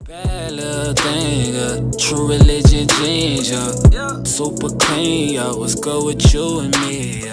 Bad little thing, true religion ginger, super clean, what's good with you and me,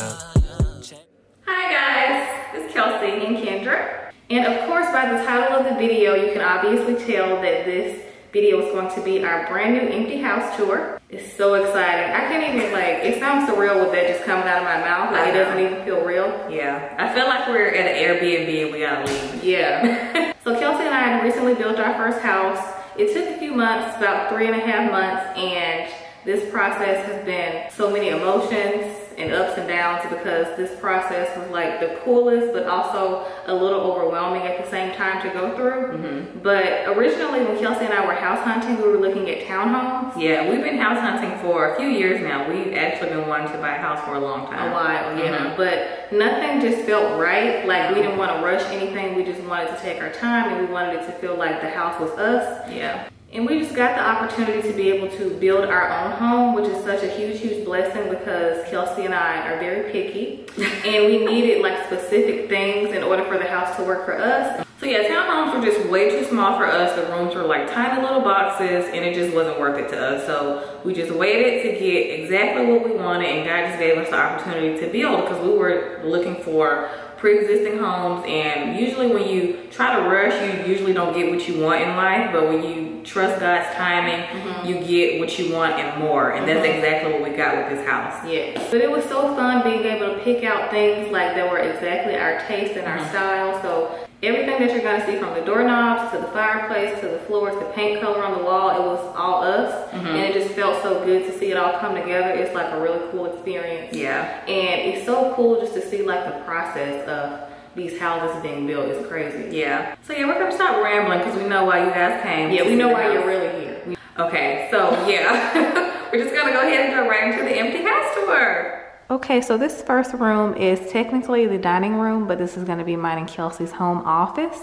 Hi guys, this is Kelsey and Kendra. And of course, by the title of the video, you can obviously tell that this video is going to be our brand new empty house tour. It's so exciting. I can't even, it sounds surreal with that just coming out of my mouth. It doesn't even feel real. Yeah, I feel like we're at an Airbnb and we gotta leave. Yeah. So Kelsey and I had recently built our first house. It took a few months, about 3.5 months, and this process has been so many emotions and ups and downs because this process was like the coolest but also a little overwhelming at the same time to go through. But originally when Kelsey and I were house hunting, we were looking at townhomes. Yeah, we've been house hunting for a few years now. We've actually been wanting to buy a house for a long time. A while, yeah. But nothing just felt right. Like we didn't want to rush anything. We just wanted to take our time and we wanted it to feel like the house was us. Yeah. And we just got the opportunity to be able to build our own home, which is such a huge blessing because Kelsey and I are very picky and we needed like specific things in order for the house to work for us. So yeah, townhomes were just way too small for us. The rooms were like tiny little boxes and it just wasn't worth it to us. So we just waited to get exactly what we wanted and God just gave us the opportunity to build because we were looking for pre-existing homes, and usually when you try to rush, you usually don't get what you want in life, but when you trust God's timing, you get what you want and more, and that's exactly what we got with this house. Yes. But it was so fun being able to pick out things like that were exactly our taste and our style. So everything that you're gonna see, from the doorknobs to the fireplace to the floors, the paint color on the wall, it was all us. And it just felt so good to see it all come together. It's like a really cool experience. Yeah. And it's so cool just to see like the process of these houses being built. Is crazy. Yeah. So yeah, we're gonna stop rambling because we know why you guys came. Yeah, we know why you're really here. Okay, so yeah, we're just gonna go ahead and go right into the empty house tour. Okay, so this first room is technically the dining room, but this is gonna be mine and Kelsey's home office.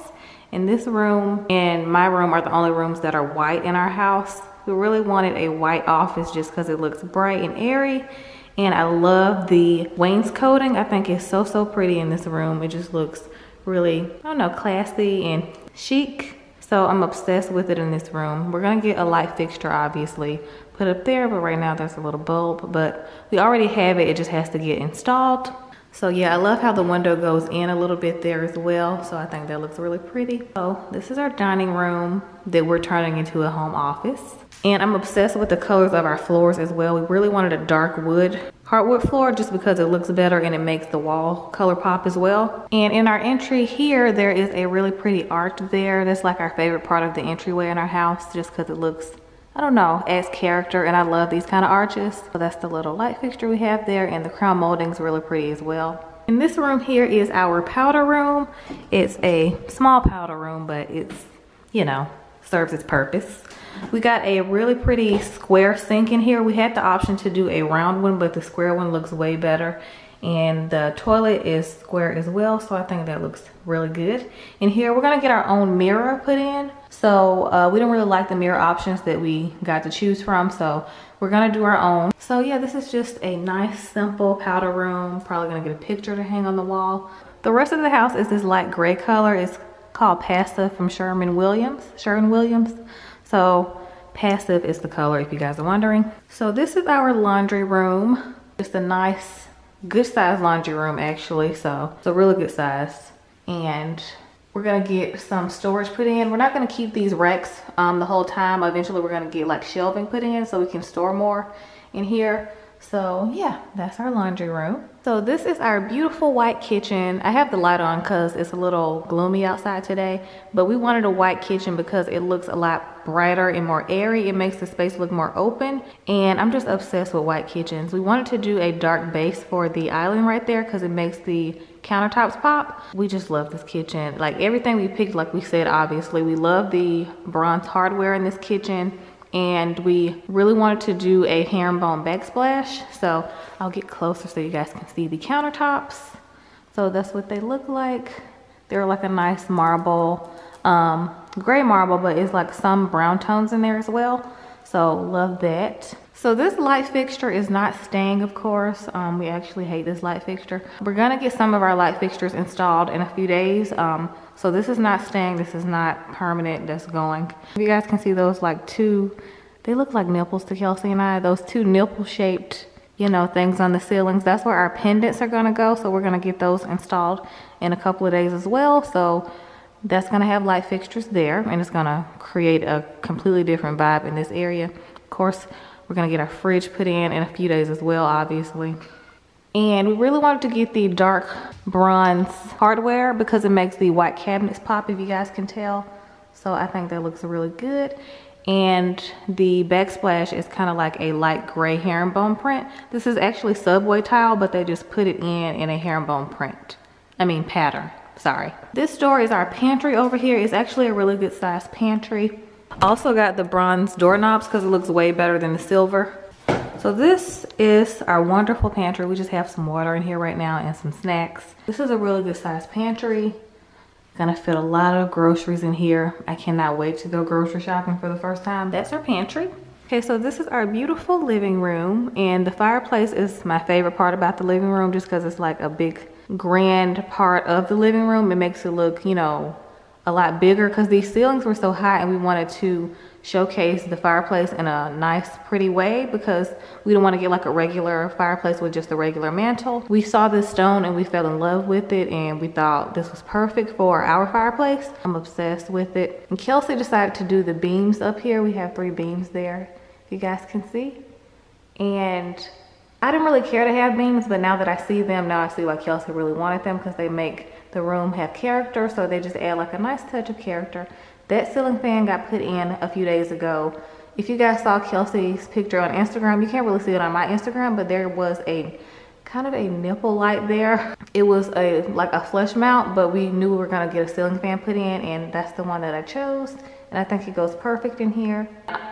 And this room and my room are the only rooms that are white in our house. We really wanted a white office just because it looks bright and airy. And I love the wainscoting. I think it's so pretty in this room. It just looks really, I don't know, classy and chic. So I'm obsessed with it in this room. We're gonna get a light fixture, obviously, put up there, but right now there's a little bulb, but we already have it. It just has to get installed. So yeah, I love how the window goes in a little bit there as well. So I think that looks really pretty. So this is our dining room that we're turning into a home office. And I'm obsessed with the colors of our floors as well. We really wanted a dark wood, hardwood floor just because it looks better and it makes the wall color pop as well. And in our entry here, there is a really pretty arch there. That's like our favorite part of the entryway in our house just because it looks, I don't know, adds character, and I love these kind of arches. So that's the little light fixture we have there, and the crown molding is really pretty as well. And this room here is our powder room. It's a small powder room, but it's, you know, serves its purpose. We got a really pretty square sink in here. We had the option to do a round one, but the square one looks way better. And the toilet is square as well, so I think that looks really good. In here, we're gonna get our own mirror put in. So we don't really like the mirror options that we got to choose from, so we're gonna do our own. So yeah, this is just a nice, simple powder room. Probably gonna get a picture to hang on the wall. The rest of the house is this light gray color. It's called Passive from Sherwin-Williams. So Passive is the color, if you guys are wondering. So this is our laundry room. Just a nice, good size laundry room actually. So it's a really good size. And we're gonna get some storage put in. We're not gonna keep these racks the whole time. Eventually we're gonna get like shelving put in so we can store more in here. So yeah, that's our laundry room. So this is our beautiful white kitchen. I have the light on because it's a little gloomy outside today, but we wanted a white kitchen because it looks a lot brighter and more airy. It makes the space look more open, and I'm just obsessed with white kitchens. We wanted to do a dark base for the island right there because it makes the countertops pop. We just love this kitchen. Like everything we picked, like we said, obviously, we love the bronze hardware in this kitchen. And we really wanted to do a herringbone backsplash. So I'll get closer so you guys can see the countertops. So that's what they look like. They're like a nice marble, gray marble, but it's like some brown tones in there as well. So love that. So this light fixture is not staying, of course. We actually hate this light fixture. We're gonna get some of our light fixtures installed in a few days. So this is not staying, this is not permanent, that's going. You guys can see those like two, they look like nipples to Kelsey and I, those two nipple shaped, you know, things on the ceilings. That's where our pendants are gonna go. So we're gonna get those installed in a couple of days as well. So that's gonna have light fixtures there, and it's gonna create a completely different vibe in this area. Of course, we're gonna get our fridge put in a few days as well, obviously. And we really wanted to get the dark bronze hardware because it makes the white cabinets pop, if you guys can tell. So I think that looks really good. And the backsplash is kind of like a light gray herringbone print. This is actually subway tile, but they just put it in a herringbone pattern, sorry. This door is our pantry over here. It's actually a really good sized pantry. Also got the bronze doorknobs because it looks way better than the silver. So this is our wonderful pantry. We just have some water in here right now and some snacks. This is a really good sized pantry. Gonna fit a lot of groceries in here. I cannot wait to go grocery shopping for the first time. That's our pantry. Okay, so this is our beautiful living room, and the fireplace is my favorite part about the living room just because it's like a big grand part of the living room. It makes it look, you know, a lot bigger because these ceilings were so high, and we wanted to showcase the fireplace in a nice, pretty way because we don't want to get like a regular fireplace with just a regular mantle. We saw this stone and we fell in love with it, and we thought this was perfect for our fireplace. I'm obsessed with it. And Kelsey decided to do the beams up here. We have 3 beams there, if you guys can see. And I didn't really care to have beams, but now that I see them, now I see why Kelsey really wanted them, because they make the room have character. So they just add like a nice touch of character. That ceiling fan got put in a few days ago. If you guys saw Kelsey's picture on Instagram, you can't really see it on my Instagram, but there was a kind of a nipple light there. It was like a flush mount, but we knew we were gonna get a ceiling fan put in, and that's the one that I chose. And I think it goes perfect in here.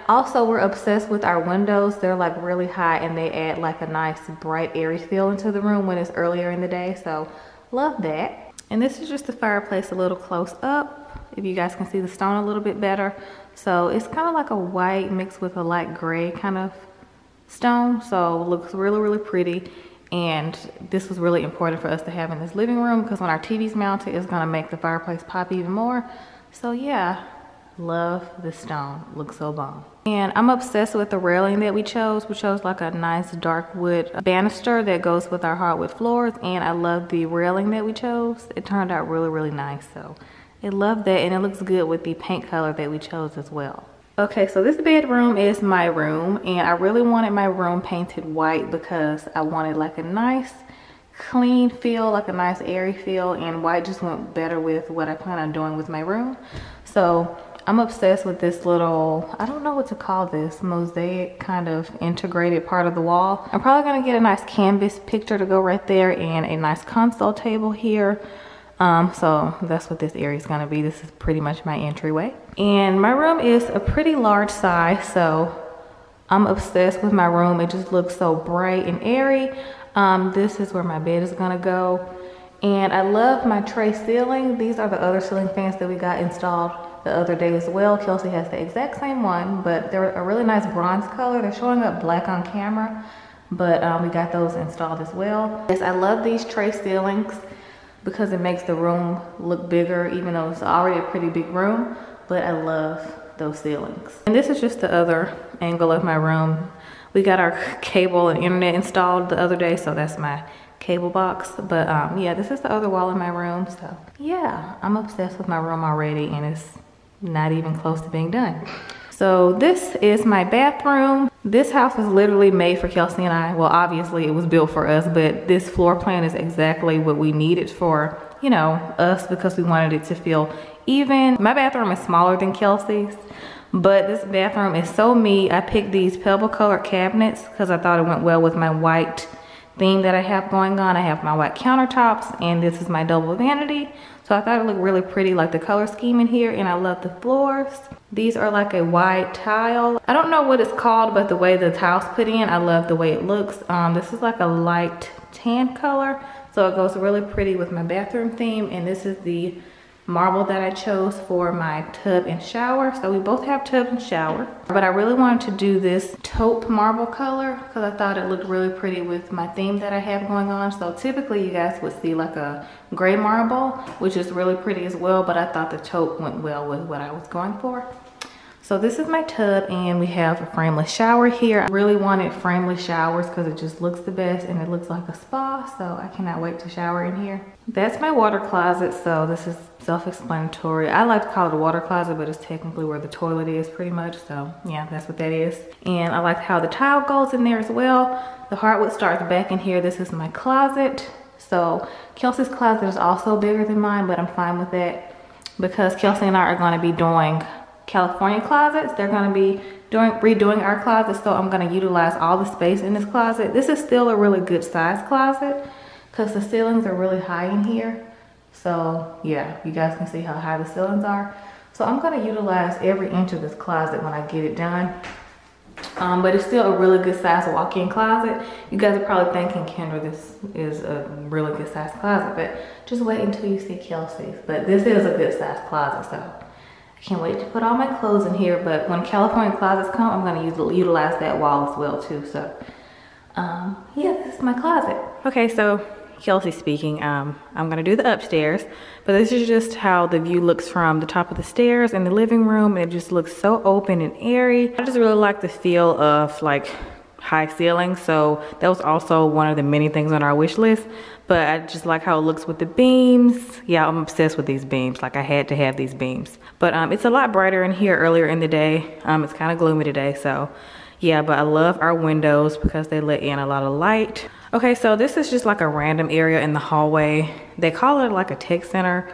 Also, we're obsessed with our windows. They're like really high, and they add like a nice bright airy feel into the room when it's earlier in the day. So love that. And this is just the fireplace a little close up, if you guys can see the stone a little bit better. So it's kind of like a white mixed with a light gray kind of stone. So it looks really, really pretty. And this was really important for us to have in this living room because when our TV's mounted, it's gonna make the fireplace pop even more. So yeah, love this stone, looks so bomb. And I'm obsessed with the railing that we chose. We chose like a nice dark wood banister that goes with our hardwood floors, and I love the railing that we chose. It turned out really, really nice. So I love that, and it looks good with the paint color that we chose as well. Okay, so this bedroom is my room, and I really wanted my room painted white because I wanted like a nice clean feel, like a nice airy feel, and white just went better with what I plan on doing with my room. So I'm obsessed with this little, I don't know what to call this, mosaic kind of integrated part of the wall. I'm probably gonna get a nice canvas picture to go right there and a nice console table here. So that's what this area is gonna be. This is pretty much my entryway. And my room is a pretty large size, so I'm obsessed with my room. It just looks so bright and airy. This is where my bed is gonna go. And I love my tray ceiling. These are the other ceiling fans that we got installed the other day as well. Kelsey has the exact same one, but they're a really nice bronze color. They're showing up black on camera, but we got those installed as well. Yes, I love these tray ceilings because it makes the room look bigger, even though it's already a pretty big room, but I love those ceilings. And this is just the other angle of my room. We got our cable and internet installed the other day, so that's my cable box. But yeah, this is the other wall in my room. So yeah, I'm obsessed with my room already, and it's not even close to being done. So this is my bathroom. This house was literally made for Kelsey and I. Well, obviously it was built for us, but this floor plan is exactly what we needed for, you know, us, because we wanted it to feel even. My bathroom is smaller than Kelsey's, but this bathroom is so me. I picked these pebble colored cabinets because I thought it went well with my white theme that I have going on. I have my white countertops, and this is my double vanity. So I thought it looked really pretty, like the color scheme in here, and I love the floors. These are like a white tile. I don't know what it's called, but the way the tile's put in, I love the way it looks. This is like a light tan color, so it goes really pretty with my bathroom theme. And this is the marble that I chose for my tub and shower. So we both have tub and shower, but I really wanted to do this taupe marble color because I thought it looked really pretty with my theme that I have going on. So typically you guys would see like a gray marble, which is really pretty as well, but I thought the taupe went well with what I was going for. So this is my tub and we have a frameless shower here. I really wanted frameless showers because it just looks the best and it looks like a spa, so I cannot wait to shower in here. That's my water closet, so this is self-explanatory. I like to call it a water closet, but it's technically where the toilet is pretty much, so yeah, that's what that is. And I like how the tile goes in there as well. The hardwood starts back in here. This is my closet. So Kelsey's closet is also bigger than mine, but I'm fine with that because Kelsey and I are gonna be doing California closets. They're going to be redoing our closet, so I'm going to utilize all the space in this closet. This is still a really good size closet because the ceilings are really high in here. So yeah, you guys can see how high the ceilings are. So I'm going to utilize every inch of this closet when I get it done. But it's still a really good size walk-in closet. You guys are probably thinking, Kendra, this is a really good size closet, but just wait until you see Kelsey's. But this is a good size closet, so can't wait to put all my clothes in here. But when California closets come, I'm going to utilize that wall as well too. So yeah, this is my closet. Okay, so Kelsey speaking, I'm going to do the upstairs, but this is just how the view looks from the top of the stairs in the living room. And it just looks so open and airy. I just really like the feel of like high ceilings, so that was also one of the many things on our wish list. But I just like how it looks with the beams. Yeah, I'm obsessed with these beams. Like I had to have these beams. But it's a lot brighter in here earlier in the day. It's kind of gloomy today, so yeah, but I love our windows because they let in a lot of light. Okay, so this is just like a random area in the hallway. They call it like a tech center.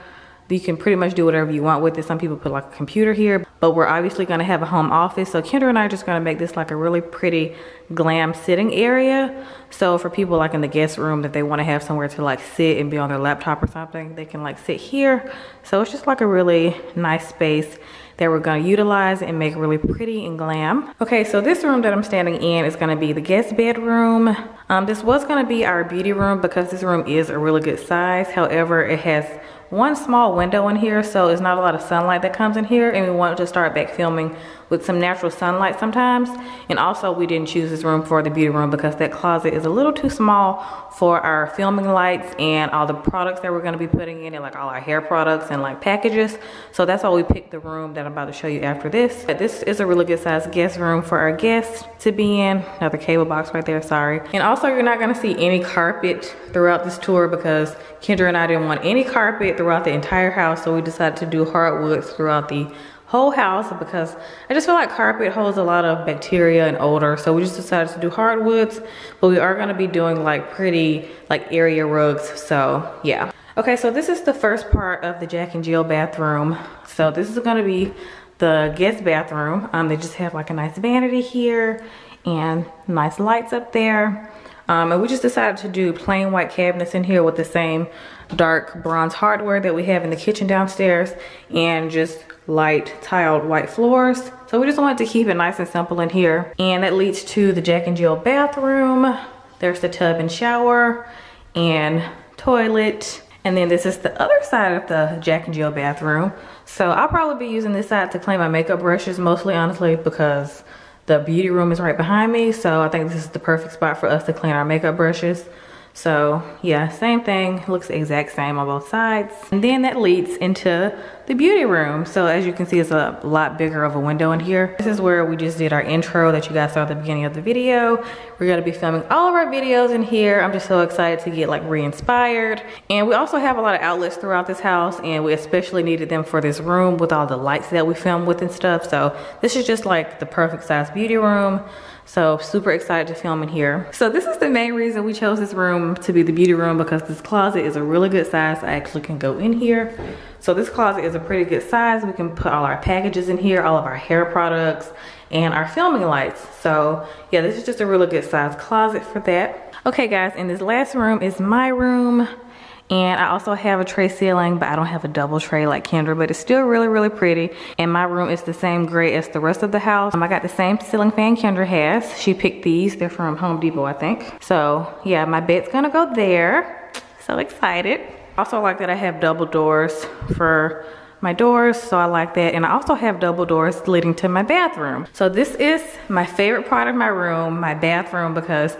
You can pretty much do whatever you want with it. Some people put like a computer here, but we're obviously gonna have a home office. So Kendra and I are just gonna make this like a really pretty glam sitting area. So for people like in the guest room that they wanna have somewhere to like sit and be on their laptop or something, they can like sit here. So it's just like a really nice space that we're gonna utilize and make really pretty and glam. Okay, so this room that I'm standing in is gonna be the guest bedroom. This was gonna be our beauty room because this room is a really good size. However, it has one small window in here, so there's not a lot of sunlight that comes in here, and we wanted to start back filming with some natural sunlight sometimes. And also we didn't choose this room for the beauty room because that closet is a little too small for our filming lights and all the products that we're going to be putting in it, like all our hair products and like packages. So that's why we picked the room that I'm about to show you after this. But this is a really good size guest room for our guests to be in. Another cable box right there, sorry. And also you're not going to see any carpet throughout this tour because Kendra and I didn't want any carpet throughout the entire house, so we decided to do hardwoods throughout the whole house because I just feel like carpet holds a lot of bacteria and odor, so we just decided to do hardwoods. But we are going to be doing like pretty like area rugs, so yeah. Okay, so this is the first part of the Jack and Jill bathroom. So this is going to be the guest bathroom. They just have like a nice vanity here and nice lights up there. And we just decided to do plain white cabinets in here with the same dark bronze hardware that we have in the kitchen downstairs and just light tiled white floors. So we just wanted to keep it nice and simple in here. And that leads to the Jack and Jill bathroom. There's the tub and shower and toilet. And then this is the other side of the Jack and Jill bathroom. So I'll probably be using this side to clean my makeup brushes mostly, honestly, because the beauty room is right behind me, so I think this is the perfect spot for us to clean our makeup brushes. So yeah, same thing, looks the exact same on both sides. And then that leads into the beauty room. So as you can see, it's a lot bigger of a window in here. This is where we just did our intro that you guys saw at the beginning of the video. We're gonna be filming all of our videos in here. I'm just so excited to get like re-inspired. And we also have a lot of outlets throughout this house, and we especially needed them for this room with all the lights that we film with and stuff. So this is just like the perfect size beauty room. So super excited to film in here. So this is the main reason we chose this room to be the beauty room, because this closet is a really good size. I actually can go in here. So this closet is a pretty good size. We can put all our packages in here, all of our hair products, and our filming lights. So yeah, this is just a really good size closet for that. Okay guys, and this last room is my room. And I also have a tray ceiling, but I don't have a double tray like Kendra, but it's still really, really pretty. And my room is the same gray as the rest of the house. I got the same ceiling fan Kendra has. She picked these, they're from Home Depot, I think. So yeah, my bed's gonna go there. So excited. Also like that I have double doors for my doors, so I like that. And I also have double doors leading to my bathroom. So this is my favorite part of my room, my bathroom, because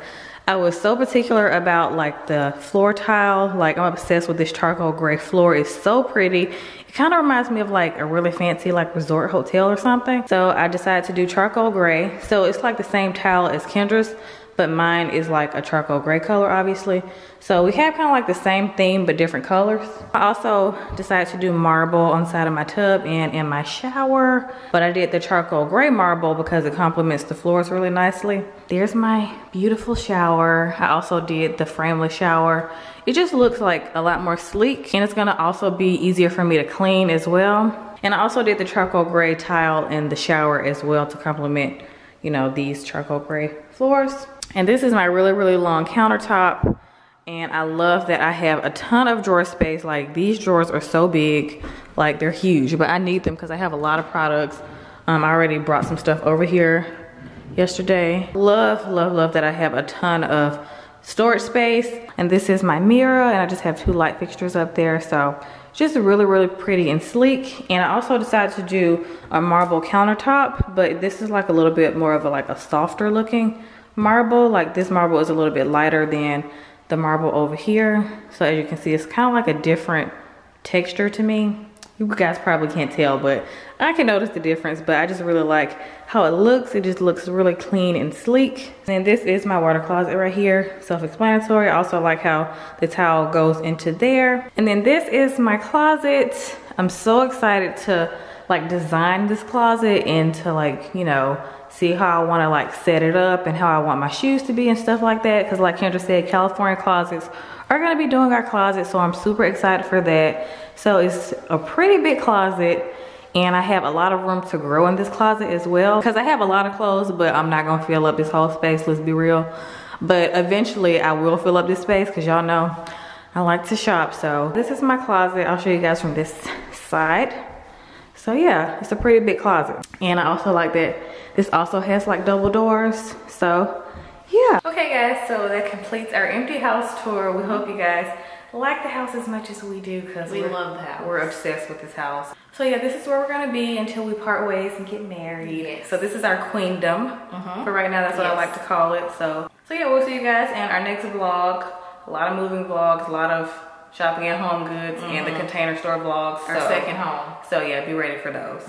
I was so particular about like the floor tile. Like I'm obsessed with this charcoal gray floor. It's so pretty. It kind of reminds me of like a really fancy like resort hotel or something. So I decided to do charcoal gray. So it's like the same tile as Kendra's, but mine is like a charcoal gray color, obviously. So we have kind of like the same theme, but different colors. I also decided to do marble on the side of my tub and in my shower, but I did the charcoal gray marble because it complements the floors really nicely. There's my beautiful shower. I also did the frameless shower. It just looks like a lot more sleek, and it's gonna also be easier for me to clean as well. And I also did the charcoal gray tile in the shower as well to complement, you know, these charcoal gray floors. And this is my really, really long countertop. And I love that I have a ton of drawer space. Like these drawers are so big, like they're huge, but I need them because I have a lot of products. I already brought some stuff over here yesterday. Love, love, love that I have a ton of storage space. And this is my mirror, and I just have 2 light fixtures up there. So just really, really pretty and sleek. And I also decided to do a marble countertop, but this is like a little bit more of a softer looking marble. Like this marble is a little bit lighter than the marble over here. So as you can see, it's kind of like a different texture to me. You guys probably can't tell, but I can notice the difference. But I just really like how it looks. It just looks really clean and sleek. And this is my water closet right here, self-explanatory. I also like how the towel goes into there. And then this is my closet. I'm so excited to like design this closet and to like, you know, see how I want to like set it up and how I want my shoes to be and stuff like that. Because like Kendra said, California Closets are going to be doing our closet, so I'm super excited for that. So it's a pretty big closet, and I have a lot of room to grow in this closet as well, because I have a lot of clothes, but I'm not going to fill up this whole space, let's be real. But eventually I will fill up this space because y'all know I like to shop. So this is my closet. I'll show you guys from this side. So yeah, it's a pretty big closet. And I also like that this also has like double doors. So yeah. Okay guys, so that completes our empty house tour. We hope you guys like the house as much as we do, because we love the house. We're obsessed with this house. So yeah, this is where we're gonna be until we part ways and get married. Yes. So this is our queendom. For right now, that's what I like to call it. So yeah, we'll see you guys in our next vlog. A lot of moving vlogs, a lot of shopping at Home Goods, and the container store vlogs. Our second home. So yeah, be ready for those.